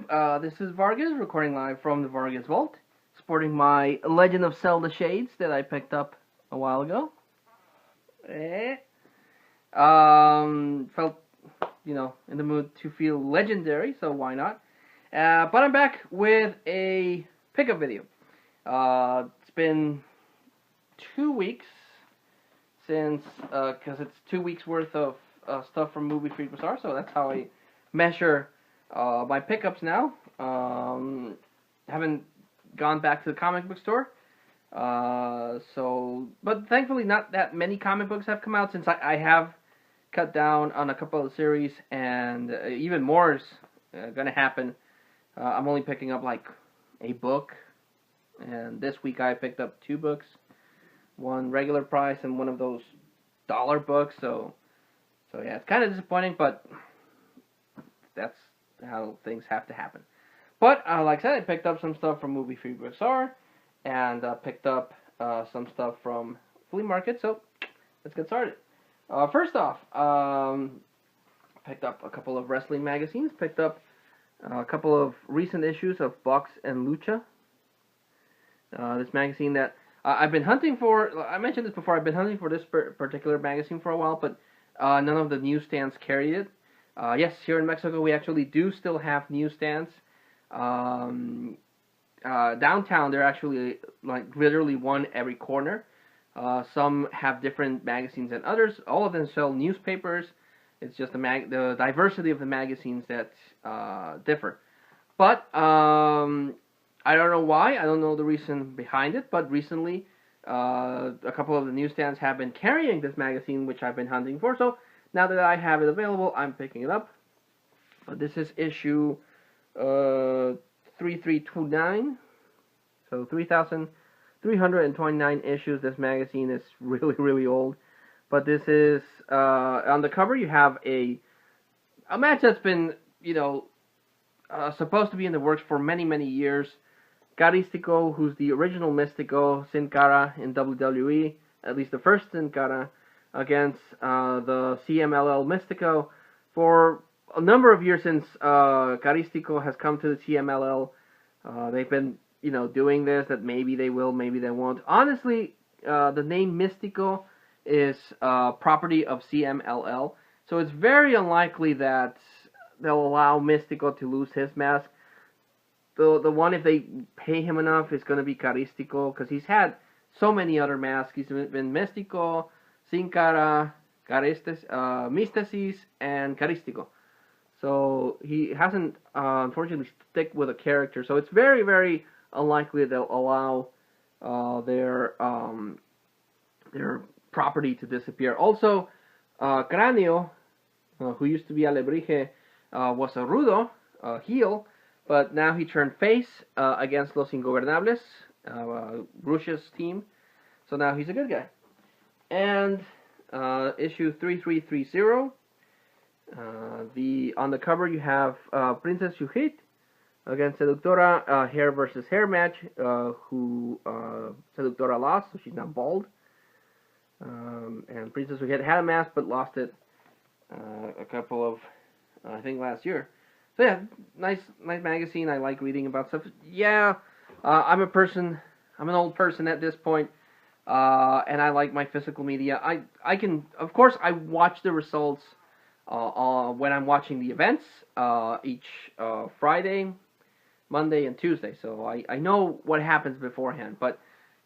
This is Vargas, recording live from the Vargas Vault, sporting my Legend of Zelda shades that I picked up a while ago. Felt, in the mood to feel legendary, so why not? But I'm back with a pickup video. It's been 2 weeks since, because it's 2 weeks worth of stuff from Movie Freak Bazaar, so that's how I measure my pickups now. Haven't gone back to the comic book store. But thankfully not that many comic books have come out since I have cut down on a couple of series, and even more is going to happen. I'm only picking up like a book, and this week I picked up 2 books, one regular price and one of those dollar books, so yeah, it's kind of disappointing, but that's how things have to happen. But like I said, I picked up some stuff from Movie Freak Bazaar, and picked up some stuff from Flea Market, so let's get started. First off, picked up a couple of wrestling magazines, picked up a couple of recent issues of Box and Lucha. This magazine that I've been hunting for. I mentioned this before. I've been hunting for this particular magazine for a while, but none of the newsstands carried it. Yes, here in Mexico we actually do still have newsstands. Downtown there are actually like literally one every corner. Some have different magazines than others. All of them sell newspapers. It's just the diversity of the magazines that differ. But I don't know why. I don't know the reason behind it. But recently, a couple of the newsstands have been carrying this magazine, which I've been hunting for. So now that I have it available, I'm picking it up. This is issue 3329. So 3,329 issues. This magazine is really, really old. But this is, on the cover you have a match that's been, supposed to be in the works for many, many years. Carístico, who's the original Místico, Sin Cara in WWE, at least the first Sin Cara, against the CMLL Místico. For a number of years since Carístico has come to the CMLL, they've been, doing this, that maybe they will, maybe they won't. Honestly, the name Místico is property of CMLL, so it's very unlikely that they'll allow Místico to lose his mask. The one, if they pay him enough, is going to be Carístico, because he's had so many other masks. He's been Místico, Sin Cara, Místesis, and Carístico. So he hasn't, unfortunately, stick with a character. So it's very, very unlikely they'll allow their property to disappear. Also, Cráneo, who used to be Alebrije, was a Rudo, heel, but now he turned face against Los Ingobernables, Bruce's team. So now he's a good guy. And issue 3330. On the cover you have Princess Yuhit against Seductora, hair versus hair match. Who Seductora lost, so she's now bald. And Princess Yuhit had a mask but lost it a couple of, I think, last year. So yeah, nice magazine. I like reading about stuff. Yeah, I'm an old person at this point, and I like my physical media. I can, of course, I watch the results when I'm watching the events each Friday, Monday, and Tuesday. So I know what happens beforehand, but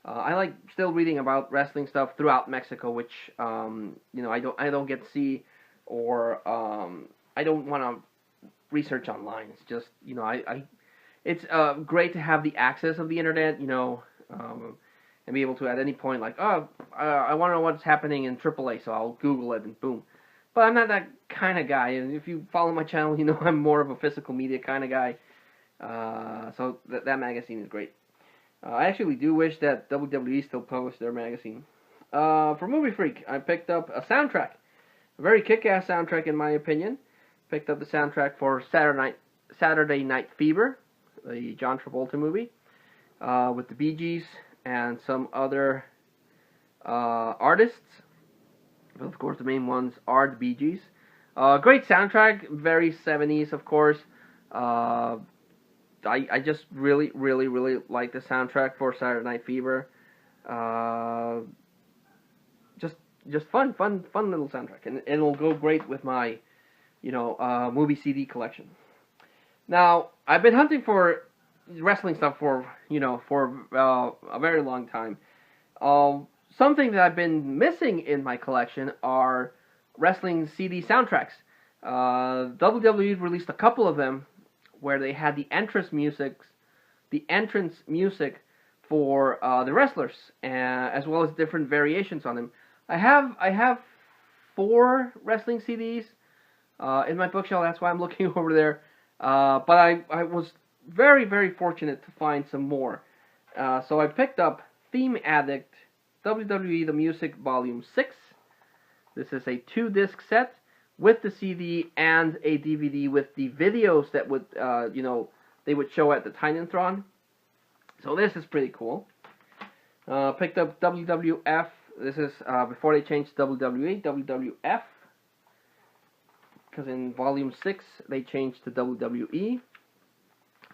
I like still reading about wrestling stuff throughout Mexico, which I don't get to see, or I don't want to research online. It's just it's great to have the access of the internet, and be able to at any point, like, I want to know what's happening in AAA, so I'll Google it and boom. But I'm not that kind of guy, and if you follow my channel, I'm more of a physical media kind of guy. So that magazine is great. I actually do wish that WWE still published their magazine. For Movie Freak, I picked up a soundtrack. A very kick-ass soundtrack, in my opinion. Picked up the soundtrack for Saturday Night Fever, the John Travolta movie, with the Bee Gees and some other artists. But of course, the main ones are the Bee Gees. Great soundtrack, very 70s, of course. I just really like the soundtrack for Saturday Night Fever. Just fun little soundtrack, and it'll go great with my movie CD collection. Now, I've been hunting for wrestling stuff for a very long time. Something that I've been missing in my collection are wrestling CD soundtracks. WWE released a couple of them where they had the entrance music for the wrestlers, as well as different variations on them. I have 4 wrestling CDs in my bookshelf. That's why I'm looking over there. But I was very fortunate to find some more. So I picked up Theme Addict WWE The Music Volume 6. This is a 2-disc set with the CD and a DVD with the videos that would they would show at the Titantron. So this is pretty cool. Picked up WWF. This is before they changed WWE, WWF. Because in Volume 6 they changed to WWE.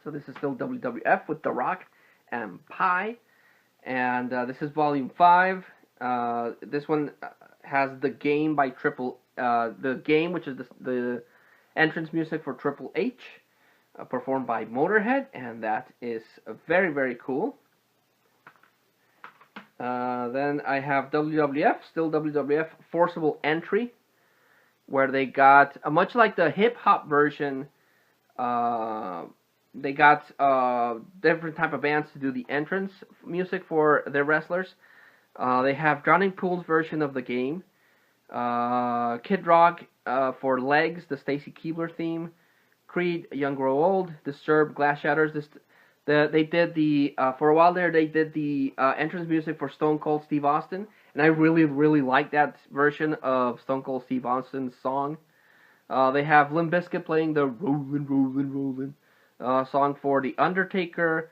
So this is still WWF with The Rock and Pi. And this is Volume 5. This one has The Game by The Game, which is the entrance music for Triple H, performed by Motorhead, and that is very cool. Then I have WWF, still WWF, Forcible Entry, where they got, much like the hip-hop version, they got different type of bands to do the entrance music for their wrestlers. They have Drowning Pool's version of The Game, Kid Rock for Legs, the Stacy Keibler theme, Creed, Young Grow Old, Disturbed, Glass Shatters. They did the for a while there. They did the entrance music for Stone Cold Steve Austin, and I really like that version of Stone Cold Steve Austin's song. They have Limp Bizkit playing the Rollin' song for The Undertaker.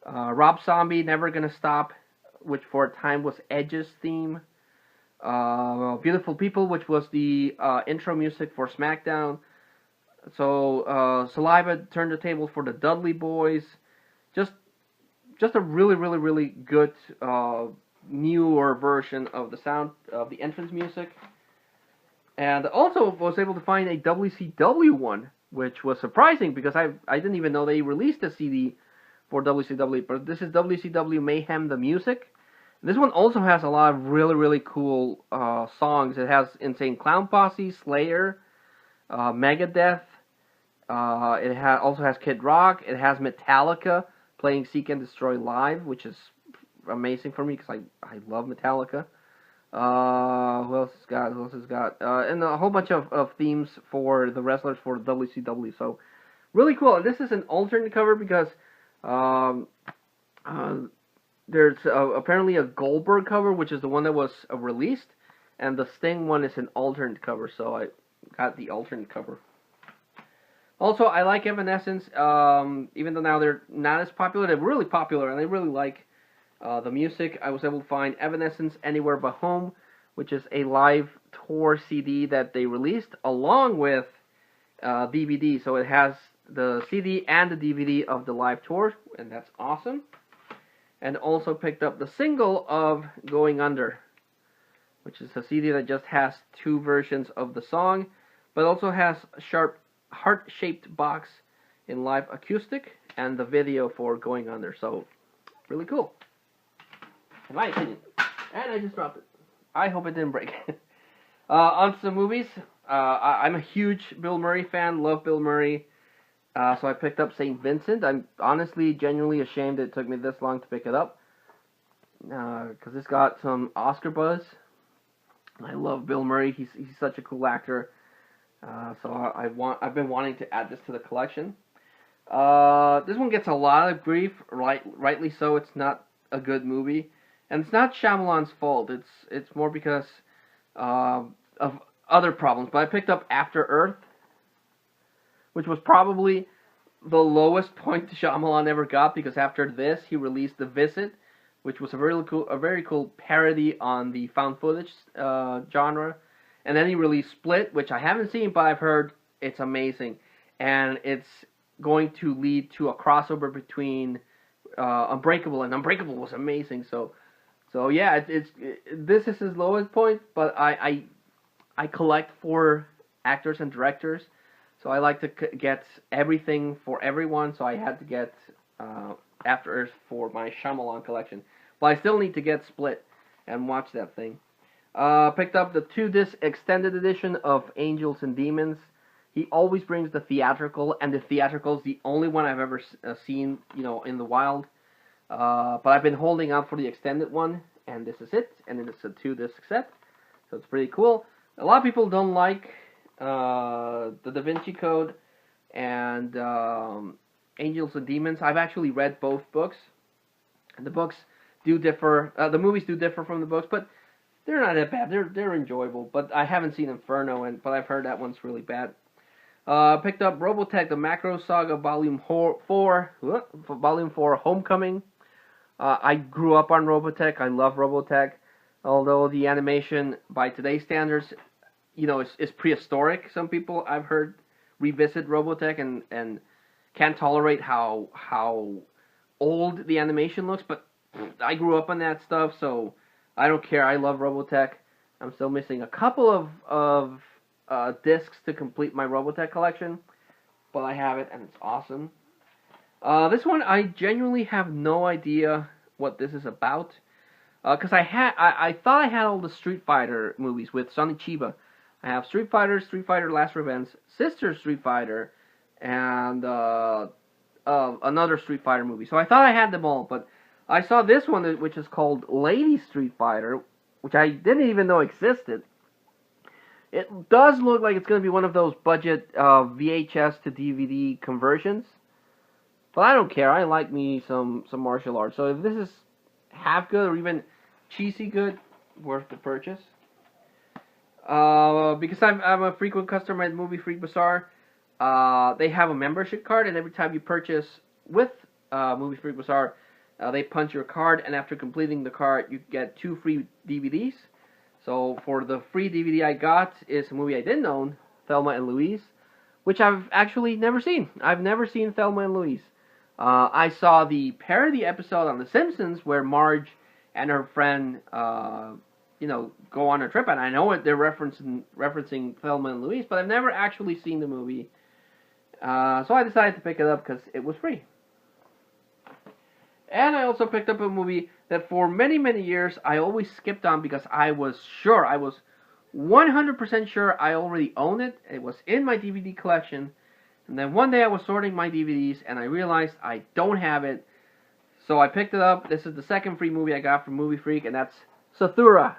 Rob Zombie, Never Gonna Stop, which for a time was Edge's theme. Beautiful People, which was the intro music for SmackDown. So Saliva turned the table for the Dudley Boys. Just a really good newer version of the sound of the entrance music. And also was able to find a WCW one, which was surprising because I didn't even know they released a CD for WCW. But this is WCW Mayhem the Music. This one also has a lot of really cool songs. It has Insane Clown Posse, Slayer, Megadeth. It also has Kid Rock. It has Metallica playing Seek and Destroy Live, which is amazing for me because I love Metallica. Who else has got? And a whole bunch of themes for the wrestlers for WCW. So really cool. And this is an alternate cover because there's apparently a Goldberg cover, which is the one that was released, and the Sting one is an alternate cover. So I got the alternate cover. Also, I like Evanescence, even though now they're not as popular. They're really popular, and I really like the music. I was able to find Evanescence Anywhere But Home, which is a live tour CD that they released, along with DVD. So it has the CD and the DVD of the live tour, and that's awesome. And also picked up the single of Going Under, which is a CD that just has 2 versions of the song, but also has sharp heart-shaped box in live acoustic and the video for Going Under. So really cool, in my opinion. And I just dropped it. I hope it didn't break. On to the movies. I'm a huge Bill Murray fan. Love Bill Murray. So I picked up St. Vincent. I'm honestly genuinely ashamed it took me this long to pick it up, because it's got some Oscar buzz. I love Bill Murray. He's such a cool actor. So I've been wanting to add this to the collection. This one gets a lot of grief, rightly so. It's not a good movie, and it's not Shyamalan's fault. It's more because of other problems. But I picked up After Earth, which was probably the lowest point Shyamalan ever got, because after this he released The Visit, which was a very cool parody on the found footage genre. And then he released Split, which I haven't seen, but I've heard it's amazing. And it's going to lead to a crossover between Unbreakable, and Unbreakable was amazing. So yeah, this is his lowest point, but I collect for actors and directors, so I like to get everything for everyone. So I had to get After Earth for my Shyamalan collection, but I still need to get Split and watch that thing. Picked up the 2-disc extended edition of Angels and Demons. He always brings the theatrical, and the theatrical is the only one I've ever seen, in the wild. But I've been holding out for the extended one, and this is it. And it's a 2-disc set, so it's pretty cool. A lot of people don't like the Da Vinci Code and Angels and Demons. I've actually read both books. The books do differ. The movies do differ from the books, but they're not that bad. They're enjoyable. But I haven't seen Inferno, but I've heard that one's really bad. Picked up Robotech: The Macro Saga Volume 4, Homecoming. I grew up on Robotech. I love Robotech, although the animation by today's standards, is prehistoric. Some people I've heard revisit Robotech and can't tolerate how old the animation looks. But I grew up on that stuff, so I don't care. I love Robotech. I'm still missing a couple of discs to complete my Robotech collection, but I have it and it's awesome. This one I genuinely have no idea what this is about, because I thought I had all the Street Fighter movies with Sonny Chiba. I have Street Fighter Last Revenge, Sister Street Fighter, and another Street Fighter movie. So I thought I had them all, but I saw this one, which is called Lady Street Fighter, which I didn't even know existed. It does look like it's going to be one of those budget VHS to DVD conversions. But I don't care. I like me some martial arts. So if this is half good or even cheesy good, worth the purchase. Because I'm a frequent customer at Movie Freak Bazaar, they have a membership card, and every time you purchase with Movie Freak Bazaar, they punch your card, and after completing the card, you get 2 free DVDs. So for the free DVD I got is a movie I didn't own, Thelma and Louise, which I've actually never seen. I've never seen Thelma and Louise. I saw the parody episode on The Simpsons where Marge and her friend, go on a trip, and I know it. They're referencing Thelma and Louise, but I've never actually seen the movie. So I decided to pick it up because it was free. And I also picked up a movie that for many, many years I always skipped on because I was 100% sure I already owned it. It was in my DVD collection. And then one day I was sorting my DVDs and I realized I don't have it. So I picked it up. This is the second free movie I got from Movie Freak, and that's Sathura.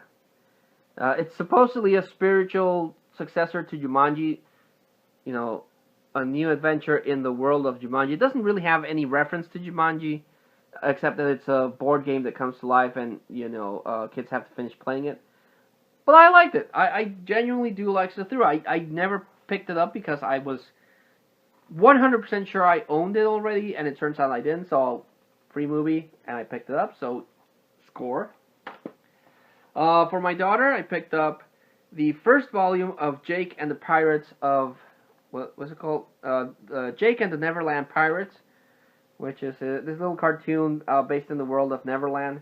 It's supposedly a spiritual successor to Jumanji. A new adventure in the world of Jumanji. It doesn't really have any reference to Jumanji, except that it's a board game that comes to life and, kids have to finish playing it. But I liked it. I genuinely do like Sathura. I never picked it up because I was 100% sure I owned it already, and it turns out I didn't, so free movie, and I picked it up, so score. For my daughter, I picked up the first volume of Jake and the Pirates of, what was it called? Jake and the Neverland Pirates, which is this little cartoon based in the world of Neverland.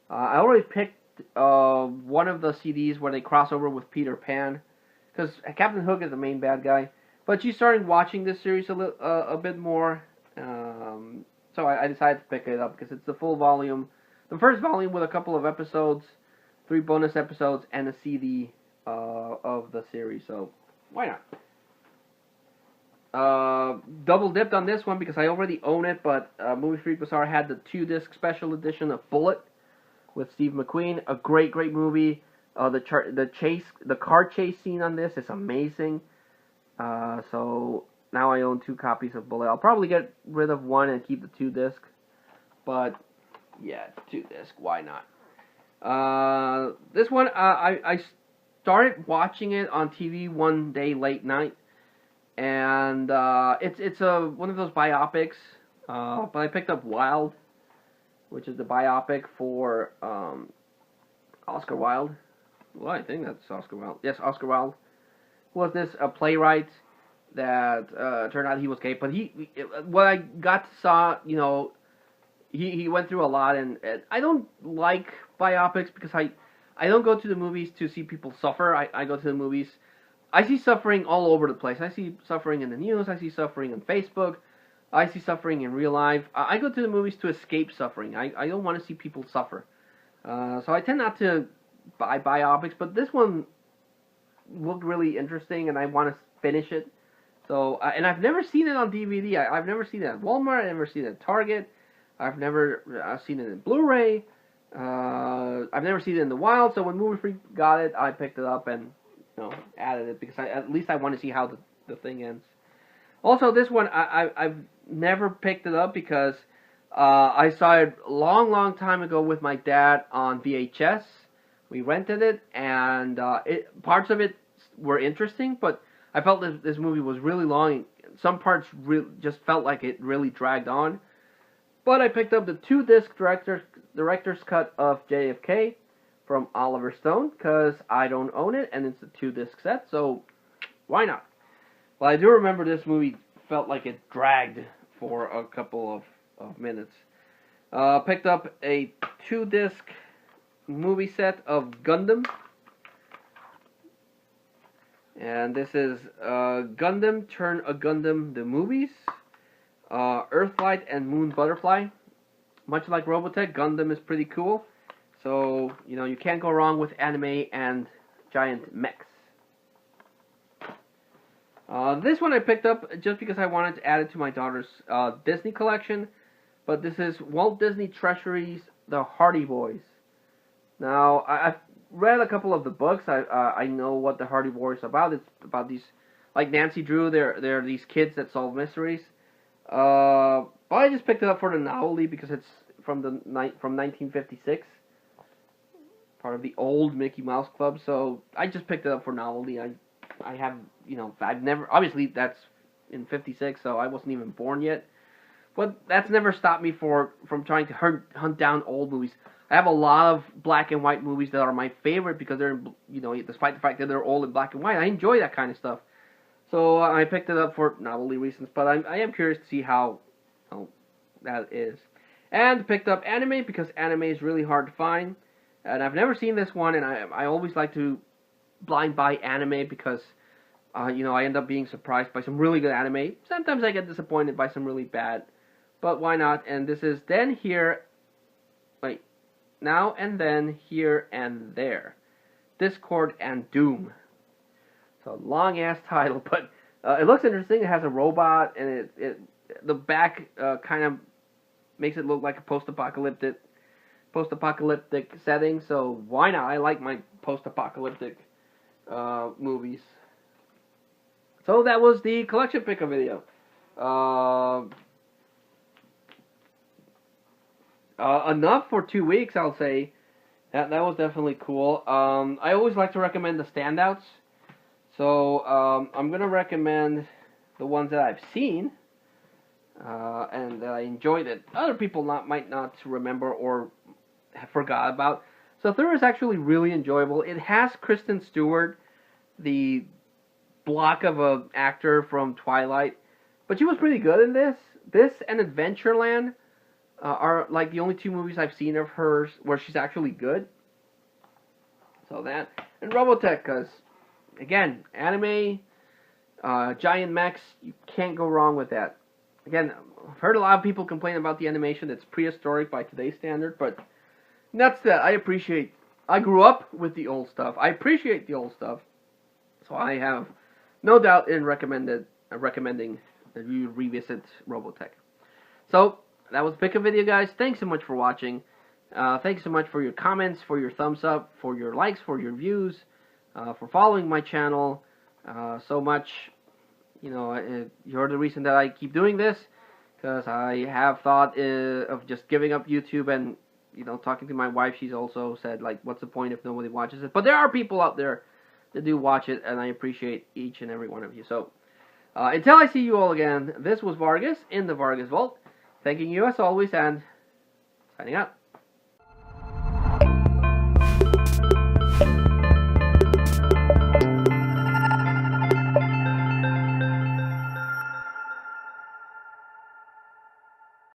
I already picked one of the CDs where they cross over with Peter Pan, because Captain Hook is the main bad guy. But she started watching this series a bit more, so I decided to pick it up because it's the full volume. The first volume with a couple of episodes, 3 bonus episodes, and a CD of the series, so why not? Double dipped on this one because I already own it, but Movie Freak Bazaar had the 2-disc special edition of Bullet with Steve McQueen. A great movie. The car chase scene on this is amazing. So now I own 2 copies of Bullet. I'll probably get rid of one and keep the 2-disc. But yeah, 2-disc. Why not? This one I started watching it on TV one day late night, and it's one of those biopics. But I picked up Wild, which is the biopic for Oscar Wilde. Well, I think that's Oscar Wilde. Yes, Oscar Wilde. Was this a playwright that turned out he was gay. But what I got to saw, he went through a lot, and I don't like biopics because I don't go to the movies to see people suffer. I go to the movies. I see suffering all over the place. I see suffering in the news. I see suffering on Facebook. I see suffering in real life. I go to the movies to escape suffering. I don't want to see people suffer. So I tend not to buy biopics, but this one looked really interesting, and I want to finish it. So, and I've never seen it on DVD. I've never seen it at Walmart. I've never seen it at Target. I've never seen it in Blu-ray. I've never seen it in the wild. So when Movie Freak got it, I picked it up and added it because at least I want to see how the thing ends. Also, this one I've never picked it up because I saw it long time ago with my dad on VHS. We rented it, and parts of it were interesting, but I felt that this movie was really long. Some parts just felt like it really dragged on. But I picked up the 2-disc director's cut of JFK from Oliver Stone because I don't own it, and it's a 2-disc set, so why not? Well, I do remember this movie felt like it dragged for a couple of minutes. Picked up a 2-disc movie set of Gundam. And this is Gundam Turn a Gundam the movies. Earthlight and Moon Butterfly. Much like Robotech, Gundam is pretty cool. So, you can't go wrong with anime and giant mechs. This one I picked up just because I wanted to add it to my daughter's Disney collection. But this is Walt Disney Treasuries, The Hardy Boys. Now, I've read a couple of the books. I know what the Hardy Boys are about. It's about these, like Nancy Drew, they're these kids that solve mysteries. But I just picked it up for the novelty because it's from 1956. Part of the old Mickey Mouse Club, so I just picked it up for novelty. I have, I've never, obviously that's in 56, so I wasn't even born yet. But that's never stopped me from trying to hunt down old movies. I have a lot of black and white movies that are my favorite because they're, despite the fact that they're all in black and white, I enjoy that kind of stuff. So I picked it up for novelty reasons, but I am curious to see how that is. And picked up anime because anime is really hard to find. And I've never seen this one, and I always like to blind buy anime because, I end up being surprised by some really good anime. Sometimes I get disappointed by some really bad, but why not? And this is Now and Then, Here and There. Discord and Doom. It's a long-ass title, but it looks interesting. It has a robot, and the back kind of makes it look like a post-apocalyptic setting, so why not? I like my post-apocalyptic movies. So that was the collection picker video. Enough for 2 weeks, I'll say. That was definitely cool. I always like to recommend the standouts. So I'm going to recommend the ones that I've seen and that I enjoyed that other people might not remember or forgot about. So Thor is actually really enjoyable. It has Kristen Stewart, the block of an actor from Twilight, but she was pretty good in this. This and Adventureland are like the only two movies I've seen of hers where she's actually good. So that, and Robotech, because again, anime, giant mechs, you can't go wrong with that. Again, I've heard a lot of people complain about the animation that's prehistoric by today's standard, but that's that. I grew up with the old stuff. I appreciate the old stuff. So I have no doubt in recommending that you revisit Robotech. So, that was the pick a video, guys. Thanks so much for watching. Thanks so much for your comments, for your thumbs up, for your likes, for your views, for following my channel so much. You're the reason that I keep doing this, because I have thought of just giving up YouTube and, talking to my wife. She's also said, like, what's the point if nobody watches it? But there are people out there that do watch it, and I appreciate each and every one of you. So, until I see you all again, this was Vargas in the Vargas Vault, thanking you as always, and signing out.